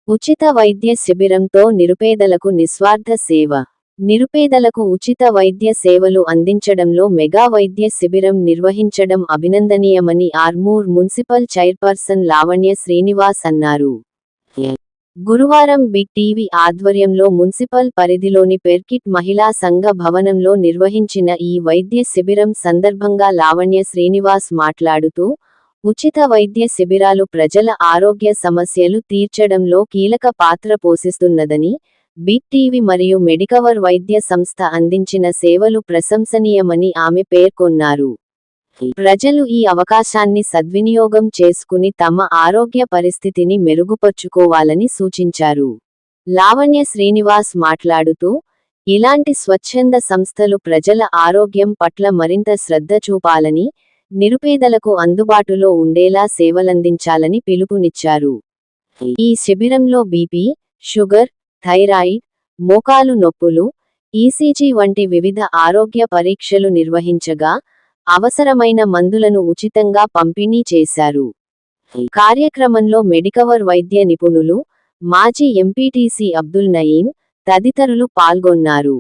ఉచిత వైద్య శిబిరంతో నిరుపేదలకు నిస్వార్థ సేవ. నిరుపేదలకు ఉచిత వైద్య సేవలు అందించడంలో మెగా వైద్య శిబిరం నిర్వహించడం అభినందనీయమని ఆర్మూర్ మున్సిపల్ చైర్పర్సన్ లావణ్య శ్రీనివాస్ అన్నారు. గురువారం బిగ్ టీవీ ఆధ్వర్యంలో మున్సిపల్ పరిధిలోని పెర్కిట్ మహిళా సంఘ భవనంలో నిర్వహించిన ఈ వైద్య శిబిరం సందర్భంగా లావణ్య శ్రీనివాస్ మాట్లాడుతూ, ఉచిత వైద్య శిబిరాలు ప్రజల ఆరోగ్య సమస్యలు తీర్చడంలో కీలక పాత్ర పోషిస్తున్నదని, బిగ్ టీవీ మరియు మెడికవర్ వైద్య సంస్థ అందించిన సేవలు ప్రశంసనీయమని ఆమె పేర్కొన్నారు. ప్రజలు ఈ అవకాశాన్ని సద్వినియోగం చేసుకుని తమ ఆరోగ్య పరిస్థితిని మెరుగుపరుచుకోవాలని సూచించారు. లావణ్య శ్రీనివాస్ మాట్లాడుతూ, ఇలాంటి స్వచ్ఛంద సంస్థలు ప్రజల ఆరోగ్యం పట్ల మరింత శ్రద్ధ చూపాలని, నిరుపేదలకు అందుబాటులో ఉండేలా సేవలందించాలని పిలుపునిచ్చారు. ఈ శిబిరంలో బీపీ, షుగర్, థైరాయిడ్, మోకాలు నొప్పులు, ఈసీజీ వంటి వివిధ ఆరోగ్య పరీక్షలు నిర్వహించగా, అవసరమైన మందులను ఉచితంగా పంపిణీ చేశారు. కార్యక్రమంలో మెడికవర్ వైద్య నిపుణులు, మాజీ ఎంపీటీసీ అబ్దుల్ నయీం తదితరులు పాల్గొన్నారు.